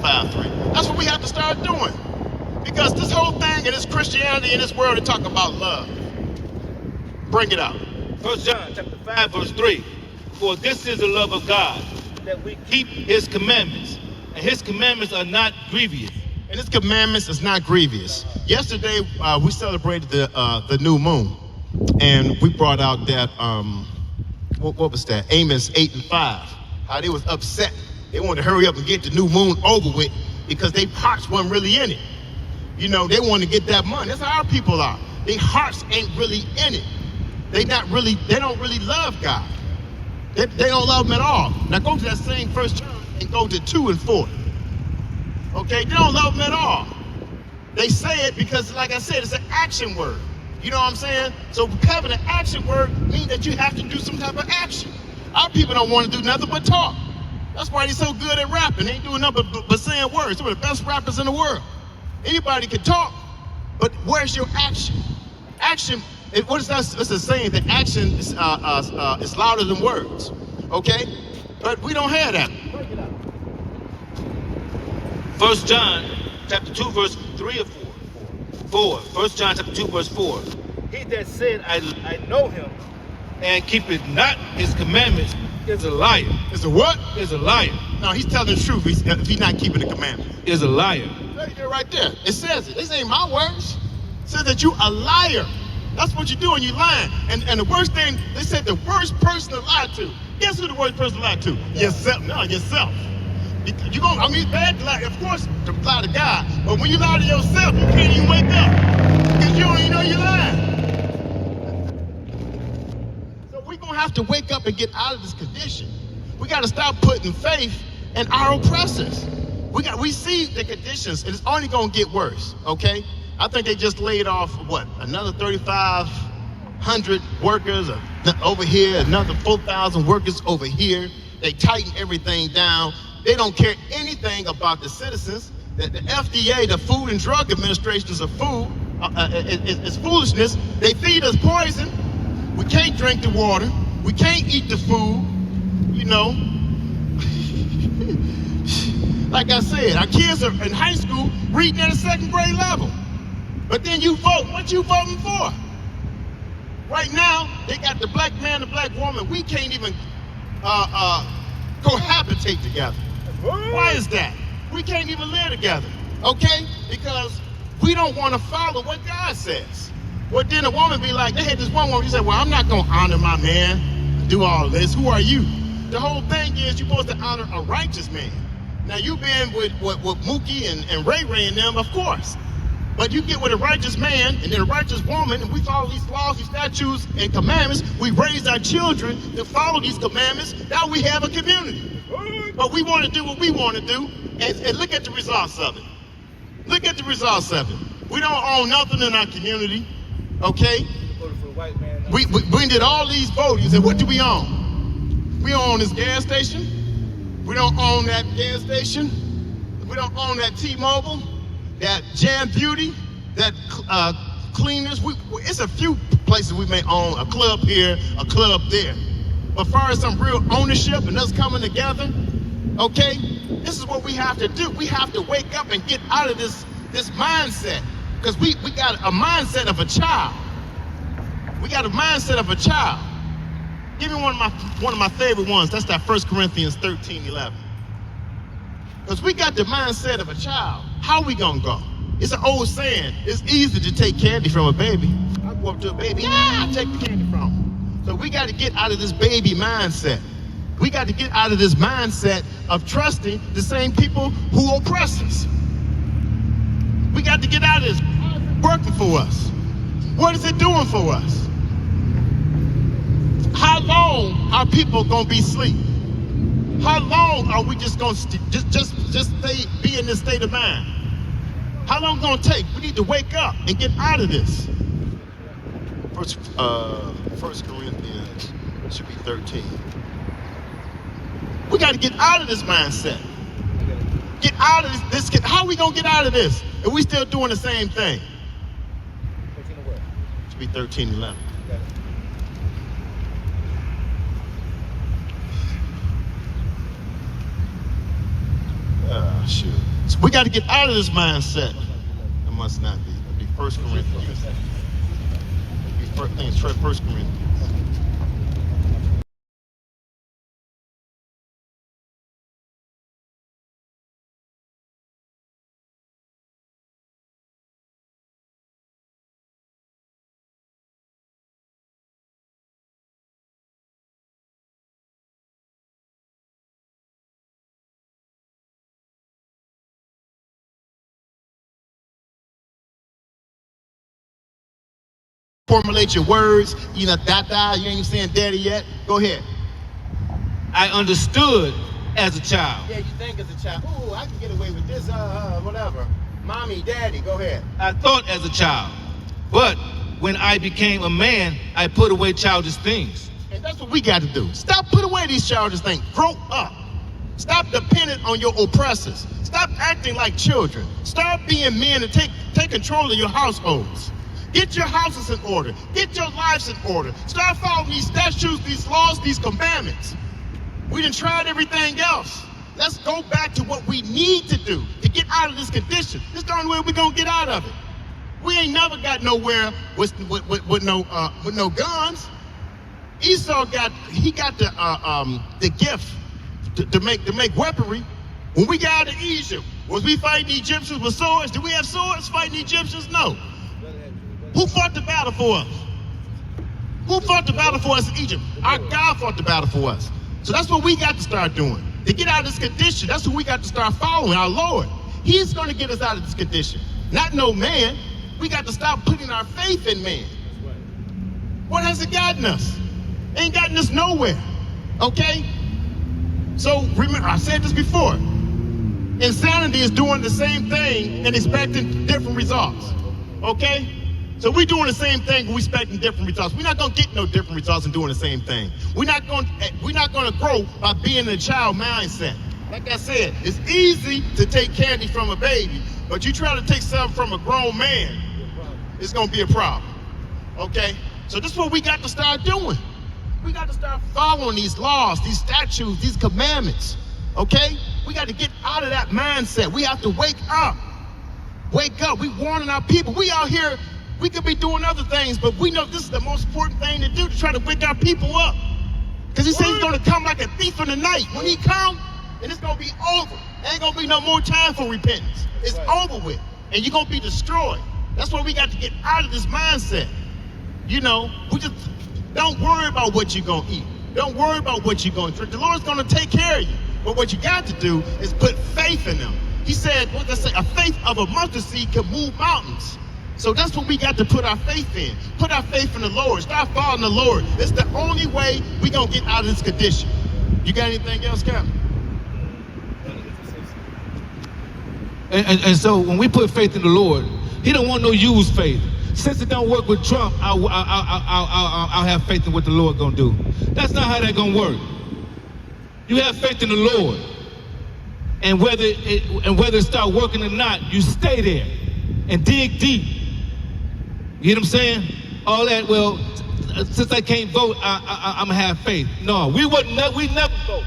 5-3. That's what we have to start doing. Because this whole thing and this Christianity in this world, they talk about love. Bring it out. 1 John chapter 5 verse 3. For this is the love of God, that we keep his commandments, and his commandments are not grievous. And his commandments is not grievous. Yesterday, we celebrated the new moon, and we brought out that what was that? Amos 8:5. How they was upset. They wanted to hurry up and get the new moon over with because their hearts weren't really in it. You know, they want to get that money. That's how our people are. Their hearts ain't really in it. They don't really love God. They don't love him at all. Now go to that same 1 John and go to 2 and 4. Okay, they don't love him at all. They say it because, like I said, it's an action word. You know what I'm saying? So having an action word means that you have to do some type of action. Our people don't want to do nothing but talk. That's why they're so good at rapping. They ain't doing nothing but saying words. They're the best rappers in the world. Anybody can talk, but where's your action? Action, what is that? It's a saying that action is louder than words, okay? But we don't have that. 1 John chapter 2, verse 3 or 4. 1 John chapter 2, verse 4. He that said, I know him, And keepeth not his commandments is a liar. It's a what? Is a liar. No, he's telling the truth if he's not keeping the commandments. Is a liar. Right there, right there. It says it. This ain't my words. It says that you a liar. That's what you're doing. You're lying. And the worst thing, they said the worst person to lie to. Guess who the worst person to lie to? Yourself. No, yourself. You gonna, I mean, it's bad to lie, of course, to lie to God. But when you lie to yourself, you can't even wake up. Because you don't even know you're lying. So we're gonna have to wake up and get out of this condition. We gotta stop putting faith in our oppressors. We see the conditions, and it's only gonna get worse, okay? I think they just laid off, what, another 3,500 workers over here, another 4,000 workers over here. They tighten everything down. They don't care anything about the citizens. The FDA, the Food and Drug Administration, is a fool. It's foolishness. They feed us poison. We can't drink the water. We can't eat the food, you know. Like I said, our kids are in high school reading at a second grade level. But then you vote. What you voting for? Right now, they got the black man, the black woman. We can't even cohabitate together. Why is that? We can't even live together, okay? Because we don't want to follow what God says. Well, then a woman be like, they had this one woman, she said, well, I'm not going to honor my man, do all this. Who are you? The whole thing is you're supposed to honor a righteous man. Now, you been with Mookie and Ray Ray and them, of course. But you get with a righteous man and then a righteous woman, and we follow these laws, these statutes, and commandments. We raise our children to follow these commandments. Now we have a community. But we want to do what we want to do, and look at the results of it. Look at the results of it. We don't own nothing in our community, okay? We did all these votings, and what do we own? We own this gas station. We don't own that gas station. We don't own that T-Mobile, that Jam Beauty, that cleaners. It's a few places we may own, a club here, a club there. But as far as some real ownership and us coming together, okay, this is what we have to do. We have to wake up and get out of this mindset. Because we got a mindset of a child. We got a mindset of a child. Give me one of my favorite ones. That's that 1 Corinthians 13:11. Because we got the mindset of a child. How we gonna go? It's an old saying. It's easy to take candy from a baby. I go up to a baby, I take the candy from him. So we got to get out of this baby mindset. We got to get out of this mindset of trusting the same people who oppress us. We got to get out of this. How is it working for us? What is it doing for us? How long are people gonna be asleep? How long are we just gonna be in this state of mind? How long gonna take? We need to wake up and get out of this. First Corinthians should be 13. We got to get out of this mindset. Get out of this. How are we gonna get out of this? If we still doing the same thing? Should be 13:11. Shoot. So we got to get out of this mindset. It must not be. It'll be 1 Corinthians. I think it's 1 Corinthians. Formulate your words, you know, you ain't saying daddy yet. Go ahead. I understood as a child. Yeah, you think as a child, ooh, I can get away with this, whatever. Mommy, daddy, go ahead. I thought as a child. But when I became a man, I put away childish things. And that's what we got to do. Stop putting away these childish things. Grow up. Stop depending on your oppressors. Stop acting like children. Start being men and take control of your households. Get your houses in order. Get your lives in order. Start following these statutes, these laws, these commandments. We done tried everything else. Let's go back to what we need to do to get out of this condition. This is the only way we're gonna get out of it. We ain't never got nowhere with no guns. Esau got the gift to make weaponry. When we got out of Egypt, was we fighting the Egyptians with swords? Did we have swords fighting the Egyptians? No. Who fought the battle for us? Who fought the battle for us in Egypt? Our God fought the battle for us. So that's what we got to start doing. To get out of this condition, that's what we got to start following, our Lord. He's going to get us out of this condition. Not no man. We got to stop putting our faith in man. What has it gotten us? Ain't gotten us nowhere. Okay? So remember, I said this before. Insanity is doing the same thing and expecting different results. Okay? So we're doing the same thing, but we're expecting different results. We're not gonna get no different results in doing the same thing. We're not gonna grow by being in a child mindset. Like I said, it's easy to take candy from a baby, but you try to take something from a grown man, it's gonna be a problem. Okay? So this is what we got to start doing. We got to start following these laws, these statutes, these commandments. Okay? We got to get out of that mindset. We have to wake up. Wake up. We warning our people. We out here. We could be doing other things, but we know this is the most important thing to do, to try to wake our people up. Because he said he's going to come like a thief in the night. When he comes, and it's going to be over. There ain't going to be no more time for repentance. It's over with. And you're going to be destroyed. That's why we got to get out of this mindset. You know, we just don't worry about what you're going to eat. Don't worry about what you're going to drink. The Lord's going to take care of you. But what you got to do is put faith in him. He said, what does it say? A faith of a mustard seed can move mountains. So that's what we got to put our faith in. Put our faith in the Lord. Start following the Lord. It's the only way we're going to get out of this condition. You got anything else, Captain? And so when we put faith in the Lord, he don't want no used faith. Since it don't work with Trump, I'll have faith in what the Lord gonna do. That's not how that gonna work. You have faith in the Lord, and whether it start working or not, you stay there and dig deep. You know what I'm saying? All that. Well, since I can't vote, I'm gonna have faith. No, we never vote,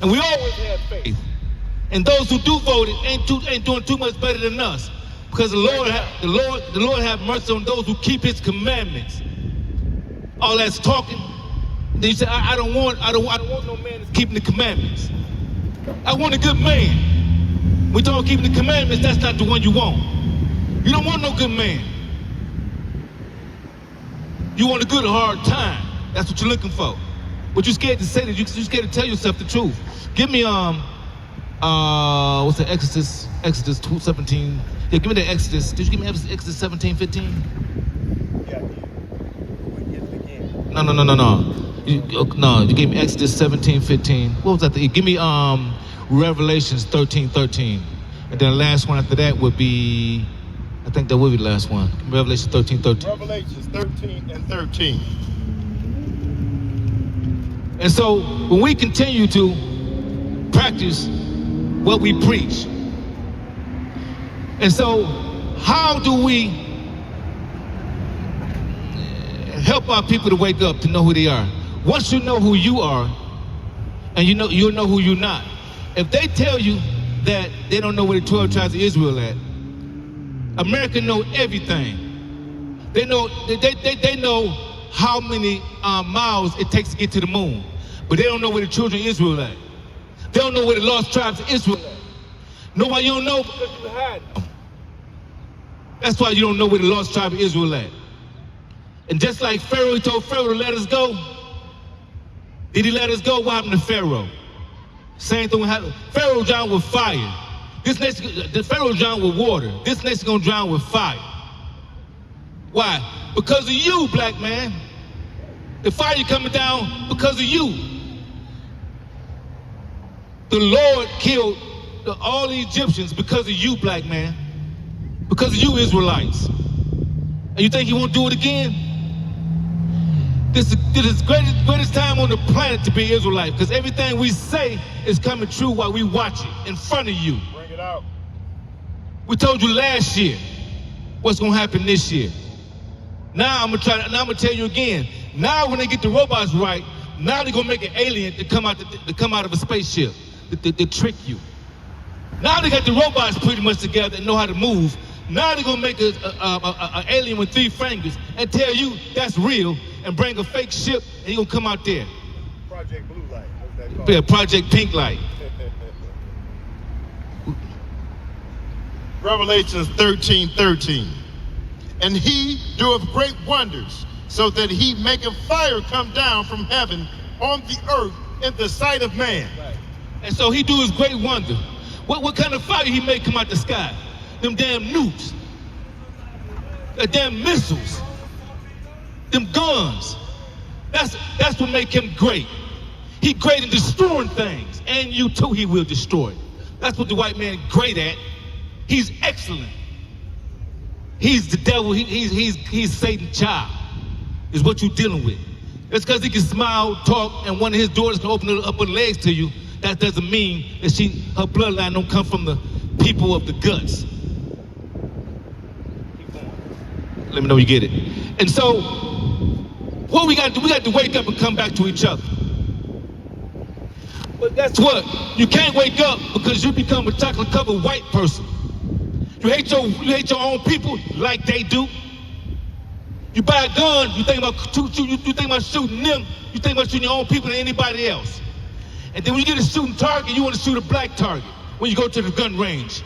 and we always have faith. And those who do vote ain't doing too much better than us. Because the Lord have mercy on those who keep his commandments. All that's talking. Then you say, I don't want no man that's keeping the commandments. I want a good man. We talking keeping the commandments, that's not the one you want. You don't want no good man. You want a good hard time. That's what you're looking for. But you're scared to say that, you're scared to tell yourself the truth. Give me what's the Exodus 2:17. Yeah, give me the Exodus. Did you give me Exodus 17:15? Yeah, No. You gave me Exodus 17:15. What was that? Give me Revelations 13:13. And then the last one after that would be, I think that would be the last one. Revelation 13:13. Revelations 13 and 13. And so when we continue to practice what we preach, and so how do we help our people to wake up, to know who they are? Once you know who you are, and you'll know who you're not. If they tell you that they don't know where the 12 tribes of Israel at, America know everything. They know how many miles it takes to get to the moon, but they don't know where the children of Israel at. They don't know where the lost tribes of Israel at. Know why you don't know? Because you hide them. That's why you don't know where the lost tribe of Israel at. And just like Pharaoh, he told Pharaoh to let us go. Did he let us go? What happened to Pharaoh? Same thing happened. Pharaoh drowned with fire. The Pharaoh drowned with water. This next is gonna drown with fire. Why? Because of you, black man. The fire coming down because of you. The Lord killed all the Egyptians because of you, black man. Because of you, Israelites. And you think he won't do it again? This is greatest time on the planet to be Israelite, because everything we say is coming true while we watch it in front of you. Bring it out. We told you last year what's gonna happen this year. Now I'm gonna tell you again. Now when they get the robots right, now they're gonna make an alien to come out of a spaceship to trick you. Now they got the robots pretty much together and know how to move. Now they're gonna make an alien with 3 fingers and tell you that's real and bring a fake ship and he's gonna come out there. Project Blue Light. What's that called? Yeah, Project Pink Light. Revelations 13:13. And he doeth great wonders, so that he maketh fire come down from heaven on the earth in the sight of man. Right. And so he do his great wonder. What kind of fire he make come out the sky? Them damn nukes. The damn missiles. Them guns. That's what make him great. He great in destroying things. And you too he will destroy. That's what the white man great at. He's excellent. He's the devil. He's Satan's child. Is what you're dealing with. It's because he can smile, talk, and one of his daughters can open up her legs to you. That doesn't mean that her bloodline don't come from the people of the guts. Let me know you get it. And so, what we got to do, we got to wake up and come back to each other. But guess what? You can't wake up because you become a chocolate-covered white person. You hate your own people like they do. You buy a gun, you think about shooting them, you think about shooting your own people than anybody else. And then when you get a shooting target, you want to shoot a black target when you go to the gun range.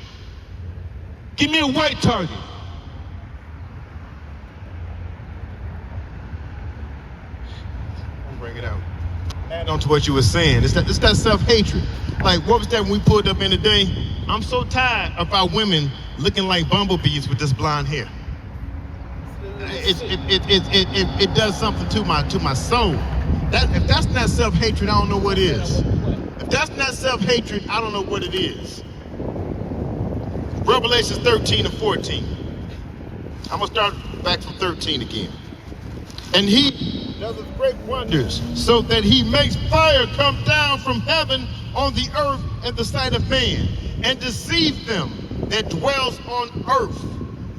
Give me a white target. Bring it out. Add on to what you were saying. It's that self-hatred. Like, what was that when we pulled up in the day? I'm so tired of our women looking like bumblebees with this blonde hair. It does something to my soul. If that's not self-hatred, I don't know what is. If that's not self-hatred, I don't know what it is. Revelations 13 and 14. I'm gonna start back from 13 again. And he does great wonders, so that he makes fire come down from heaven on the earth in the sight of man, and deceive them that dwells on earth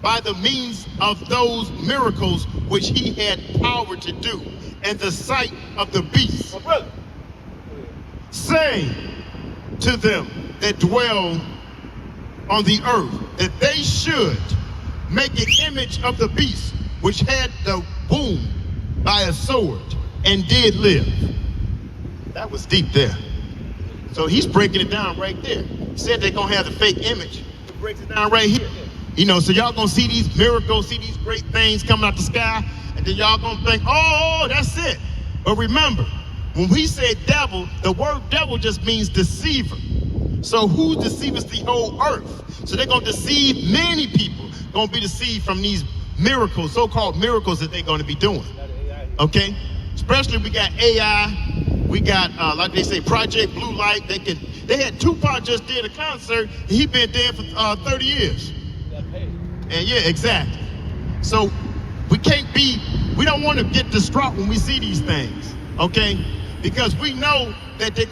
by the means of those miracles which he had power to do in the sight of the beast. Saying to them that dwell on the earth that they should make an image of the beast which had the wound by a sword and did live. That was deep there. So he's breaking it down right there. He said they're gonna have the fake image. He breaks it down right here. You know, so y'all gonna see these miracles, see these great things coming out the sky, and then y'all gonna think, oh, that's it. But remember, when we say devil, the word devil just means deceiver. So who deceives the whole earth? So they're gonna deceive many people, gonna be deceived from these miracles, so-called miracles that they're gonna be doing. Okay? Especially we got AI, we got, like they say, Project Blue Light. They had Tupac just did a concert, and he been dead for 30 years. And yeah, exactly. So we don't want to get distraught when we see these things, okay? Because we know that they're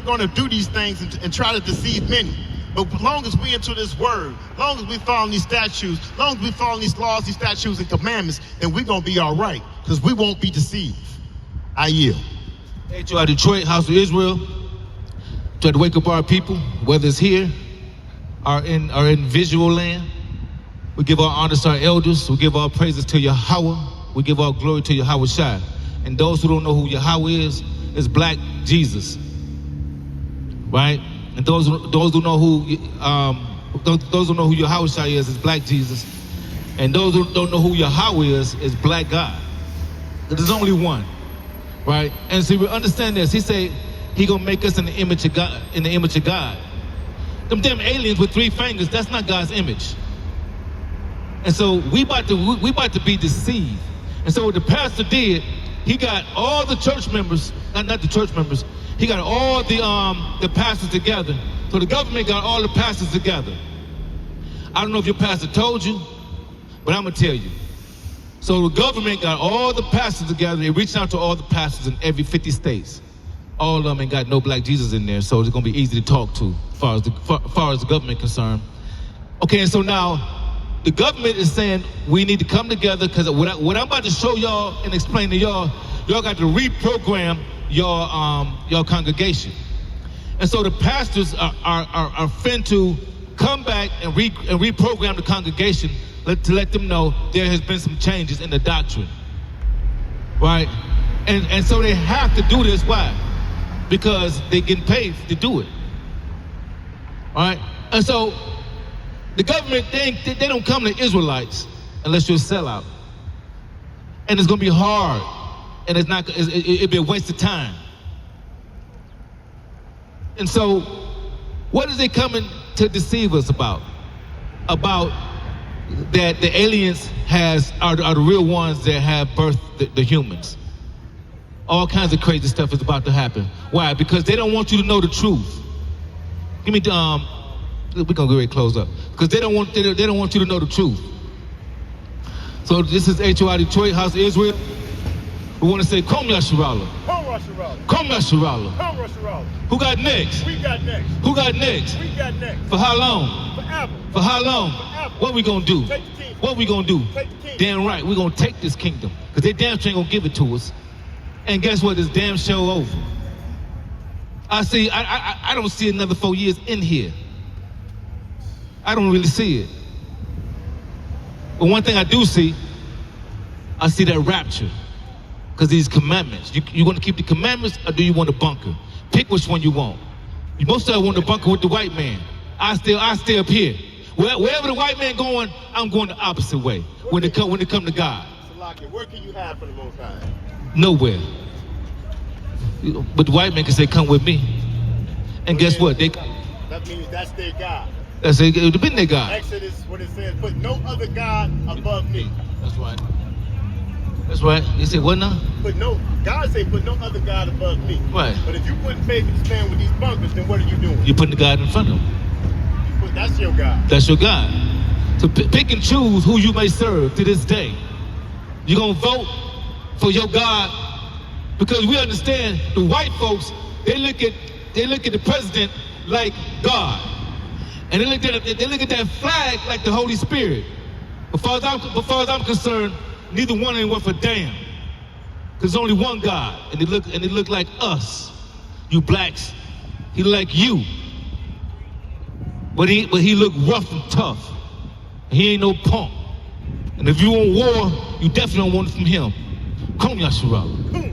gonna do these things and try to deceive many. But as long as we into this word, as long as we follow these statutes, as long as we follow these laws, these statutes and commandments, then we're gonna be all right, because we won't be deceived. I yield. HOI Detroit, House of Israel, try to wake up our people, whether it's here or in visual land. We give our honors to our elders. We give our praises to Yahweh. We give our glory to Yahweh Shai. And those who don't know who Yahweh is Black Jesus, right? And those who know who Yahweh Shai is Black Jesus. And those who don't know who Yahweh is Black God. There's only one, right? And so we understand this. He said he gonna make us in the image of God. In the image of God. Them damn aliens with 3 fingers, that's not God's image. And so we about to be deceived. And so what the pastor did, he got all the church members, not the church members, he got all the pastors together. So the government got all the pastors together. I don't know if your pastor told you, but I'm gonna tell you. So the government got all the pastors together. They reached out to all the pastors in every 50 states. All of them ain't got no black Jesus in there, so it's gonna be easy to talk to, as far as the government concerned. Okay, and so now the government is saying we need to come together because what I'm about to show y'all and explain to y'all, y'all got to reprogram your congregation. And so the pastors are fin to come back and reprogram the congregation to let them know there has been some changes in the doctrine, right? And so they have to do this. Why? Because they getting paid to do it, all right? And so the government, they don't come to Israelites unless you're a sellout. And it's gonna be hard, and it'll be a waste of time. And so what is they coming to deceive us about? About that the aliens are the real ones that have birthed the humans. All kinds of crazy stuff is about to happen. Why? Because they don't want you to know the truth. Give me we're gonna get ready to close up. Because they don't want you to know the truth. So this is HOI Detroit, House of Israel. We want to say, Kom Yasharallah. Come Rasharala. Kom Yasharallah. Come Rasharala. Who got next? We got next. Who got next? We got next. For how long? Forever. For how long? Forever. What we gonna do? Take the kingdom. What we gonna do? Take the kingdom. Damn right, we gonna take this kingdom. Because they damn sure ain't gonna give it to us. And guess what? This damn show over. I don't see another 4 years in here. I don't really see it. But one thing I do see, I see that rapture. Because these commandments, you want to keep the commandments or do you want to bunker? Pick which one you want. You most of all want to bunker with the white man. I stay up here. Wherever the white man going, I'm going the opposite way. When it come to God. Salakia, where can you hide from the Most High? Nowhere. But the white man can say, come with me. And guess what? That means that's their God. That's it. It's been their God. Exodus, what it says, put no other God above me. That's right. That's right. You said what now? God say put no other God above me. Right. But if you put faith and stand with these bunkers, then what are you doing? You're putting the God in front of them. That's your God. That's your God. So pick and choose who you may serve to this day. You're going to vote for your God because we understand the white folks, they look at the president like God. And they look at that flag like the Holy Spirit. As far as I'm concerned, neither one ain't worth a damn. Because there's only one God, and they look like us. You blacks, he like you. But he look rough and tough. He ain't no punk. And if you want war, you definitely don't want it from him. Kom Yasharallah.